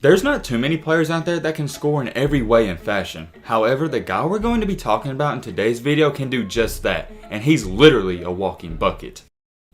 There's not too many players out there that can score in every way and fashion. However, the guy we're going to be talking about in today's video can do just that, and he's literally a walking bucket.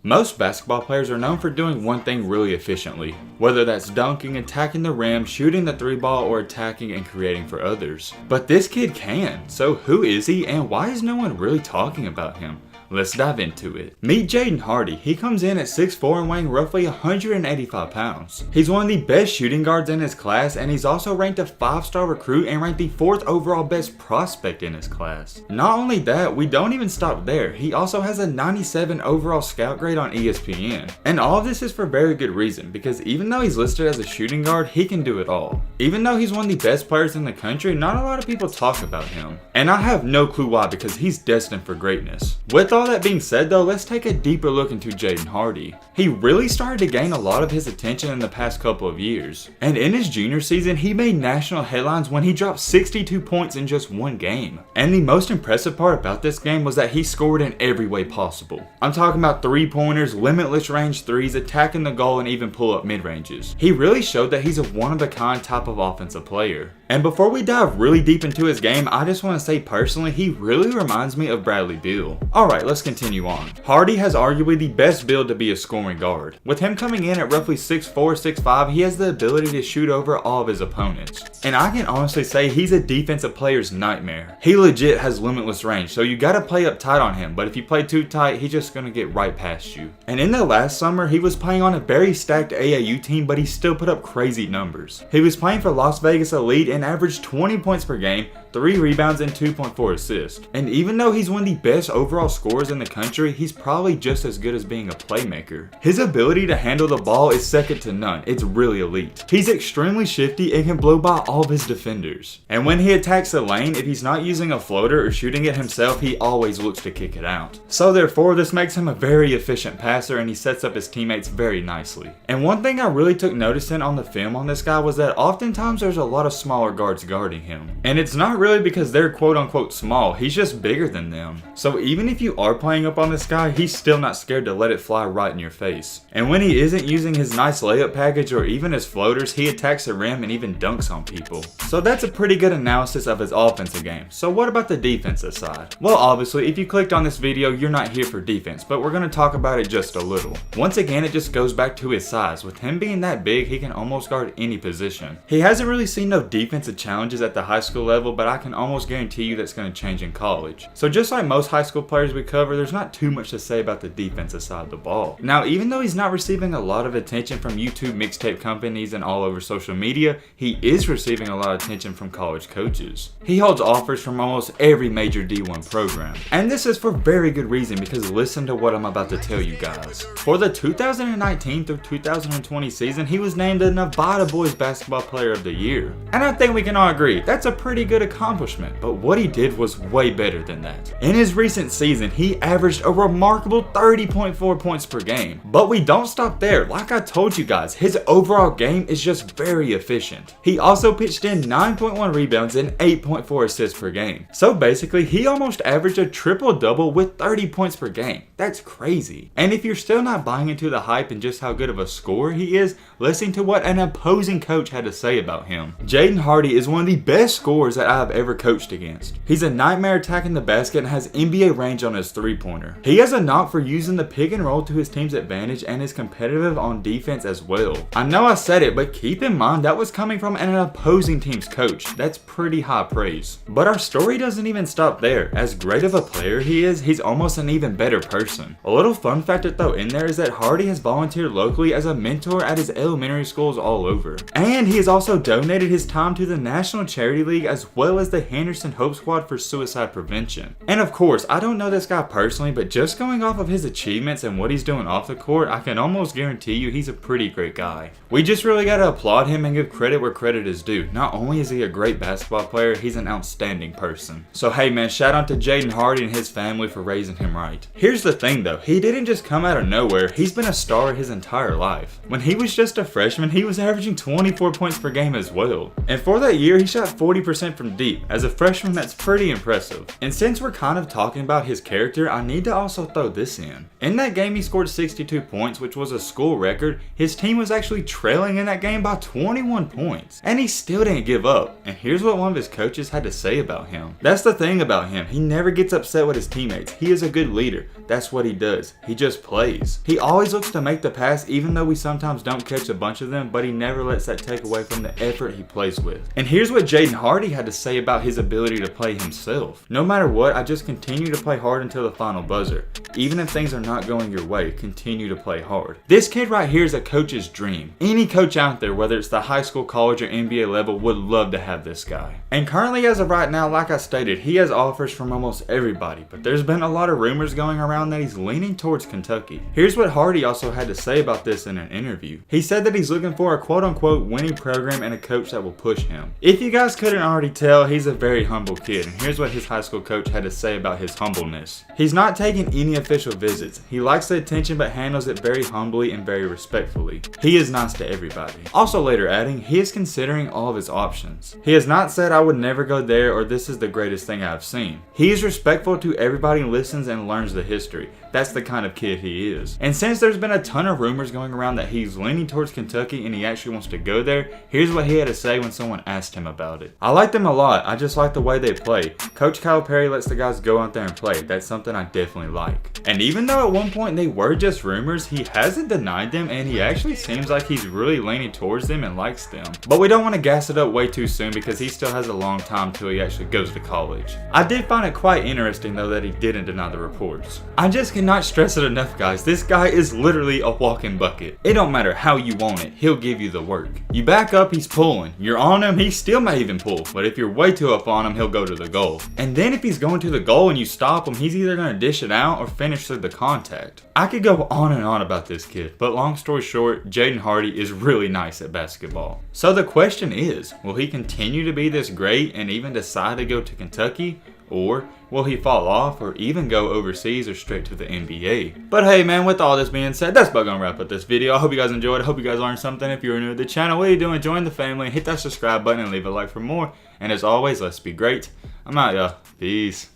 Most basketball players are known for doing one thing really efficiently, whether that's dunking, attacking the rim, shooting the three ball, or attacking and creating for others. But this kid can, so who is he and why is no one really talking about him? Let's dive into it. Meet Jaden Hardy. He comes in at 6'4" and weighing roughly 185 pounds. He's one of the best shooting guards in his class, and he's also ranked a 5-star recruit and ranked the 4th overall best prospect in his class. Not only that, we don't even stop there. He also has a 97 overall scout grade on ESPN. And all of this is for very good reason, because even though he's listed as a shooting guard, he can do it all. Even though he's one of the best players in the country, not a lot of people talk about him. And I have no clue why, because he's destined for greatness. With all that being said though, let's take a deeper look into Jaden Hardy. He really started to gain a lot of his attention in the past couple of years. And in his junior season, he made national headlines when he dropped 62 points in just one game. And the most impressive part about this game was that he scored in every way possible. I'm talking about 3-pointers, limitless range threes, attacking the goal, and even pull-up mid-ranges. He really showed that he's a one-of-a-kind type of offensive player. And before we dive really deep into his game, I just want to say personally, he really reminds me of Bradley Beal. Alright, let's continue on. Hardy has arguably the best build to be a scoring guard. With him coming in at roughly 6'4", 6'5", he has the ability to shoot over all of his opponents. And I can honestly say he's a defensive player's nightmare. He legit has limitless range, so you gotta play up tight on him, but if you play too tight, he's just gonna get right past you. And in the last summer, he was playing on a very stacked AAU team, but he still put up crazy numbers. He was playing for Las Vegas Elite and averaged 20 points per game, 3 rebounds, and 2.4 assists. And even though he's one of the best overall scorers in the country, he's probably just as good as being a playmaker. His ability to handle the ball is second to none. It's really elite. He's extremely shifty and can blow by all of his defenders. And when he attacks the lane, if he's not using a floater or shooting it himself, he always looks to kick it out. So therefore, this makes him a very efficient passer, and he sets up his teammates very nicely. And one thing I really took notice in on the film on this guy was that oftentimes there's a lot of smaller guards guarding him. And it's not really because they're quote unquote small, he's just bigger than them. So even if you are playing up on this guy, he's still not scared to let it fly right in your face. And when he isn't using his nice layup package or even his floaters, he attacks the rim and even dunks on people. So that's a pretty good analysis of his offensive game. So what about the defensive side? Well, obviously if you clicked on this video, you're not here for defense, but we're going to talk about it just a little. Once again, it just goes back to his size. With him being that big, he can almost guard any position. He hasn't really seen no defensive challenges at the high school level, but I can almost guarantee you that's going to change in college. So just like most high school players we cover, there's not too much to say about the defensive side of the ball. Now, even though he's not receiving a lot of attention from YouTube mixtape companies and all over social media, he is receiving a lot of attention from college coaches. He holds offers from almost every major D1 program. And this is for very good reason, because listen to what I'm about to tell you guys. For the 2019 through 2020 season, he was named the Nevada Boys Basketball Player of the Year. And I think we can all agree, that's a pretty good accomplishment, but what he did was way better than that. In his recent season, he averaged a remarkable 30.4 points per game. But we don't stop there. Like I told you guys, his overall game is just very efficient. He also pitched in 9.1 rebounds and 8.4 assists per game. So basically, he almost averaged a triple-double with 30 points per game. That's crazy. And if you're still not buying into the hype and just how good of a scorer he is, listen to what an opposing coach had to say about him. Jaden Hardy is one of the best scorers that I have ever coached against. He's a nightmare attacking the basket and has NBA range on his three-pointer. He has a knock for using the pick and roll to his team's advantage and is competitive on defense as well. I know I said it, but keep in mind that was coming from an opposing team's coach. That's pretty high praise. But our story doesn't even stop there. As great of a player he is, he's almost an even better person. A little fun fact to throw in there is that Hardy has volunteered locally as a mentor at his elementary schools all over. And he has also donated his time to the National Charity League as well as the Henderson Hope Squad for suicide prevention. And of course, I don't know this guy personally, but just going off of his achievements and what he's doing off the court, I can almost guarantee you he's a pretty great guy. We just really gotta applaud him and give credit where credit is due. Not only is he a great basketball player, he's an outstanding person. So hey man, shout out to Jaden Hardy and his family for raising him right. Here's the thing though, he didn't just come out of nowhere, he's been a star his entire life. When he was just a freshman, he was averaging 24 points per game as well. And for that year, he shot 40% from deep. As a freshman, that's pretty impressive. And since we're kind of talking about his character, I need to also throw this in. In that game, he scored 62 points, which was a school record. His team was actually trailing in that game by 21 points. And he still didn't give up. And here's what one of his coaches had to say about him. That's the thing about him. He never gets upset with his teammates. He is a good leader. That's what he does. He just plays. He always looks to make the pass, even though we sometimes don't catch a bunch of them, but he never lets that take away from the effort he plays with. And here's what Jaden Hardy had to say about his ability to play himself. No matter what, I just continue to play hard until the final buzzer. Even if things are not going your way, continue to play hard. This kid right here is a coach's dream. Any coach out there, whether it's the high school, college, or NBA level, would love to have this guy. And currently, as of right now, like I stated, he has offers from almost everybody, but there's been a lot of rumors going around that he's leaning towards Kentucky. Here's what Hardy also had to say about this in an interview. He said that he's looking for a quote-unquote winning program and a coach that will push him. If you guys couldn't already tell, he's a very humble kid, and here's what his high school coach had to say about his humbleness. He's not taking any official visits. He likes the attention but handles it very humbly and very respectfully. He is nice to everybody. Also later adding, he is considering all of his options. He has not said I would never go there or this is the greatest thing I've seen. He is respectful to everybody and listens and learns the history. That's the kind of kid he is. And since there's been a ton of rumors going around that he's leaning towards Kentucky and he actually wants to go there, here's what he had to say when someone asked him about it. I like them a lot. I just like the way they play. Coach Calipari lets the guys go out there and play. That's something I definitely like. And even though at one point they were just rumors, he hasn't denied them and he actually seems like he's really leaning towards them and likes them. But we don't want to gas it up way too soon because he still has a long time till he actually goes to college. I did find it quite interesting though that he didn't deny the reports. I just cannot stress it enough, guys. This guy is literally a walking bucket. It don't matter how you want it, he'll give you the work. You back up, he's pulling. You're on him, he still may even pull. But if you're way too up on him, he'll go to the goal. And then if he's going to the goal and you stop him, he's either going to dish it out or finish through the contact. I could go on and on about this kid, but long story short, Jaden Hardy is really nice at basketball. So the question is, will he continue to be this great and even decide to go to Kentucky? Or will he fall off or even go overseas or straight to the NBA? But hey man, with all this being said, that's about gonna wrap up this video. I hope you guys enjoyed. I hope you guys learned something. If you're new to the channel, what are you doing? Join the family, hit that subscribe button and leave a like for more. And as always, let's be great. I'm out, y'all. Peace.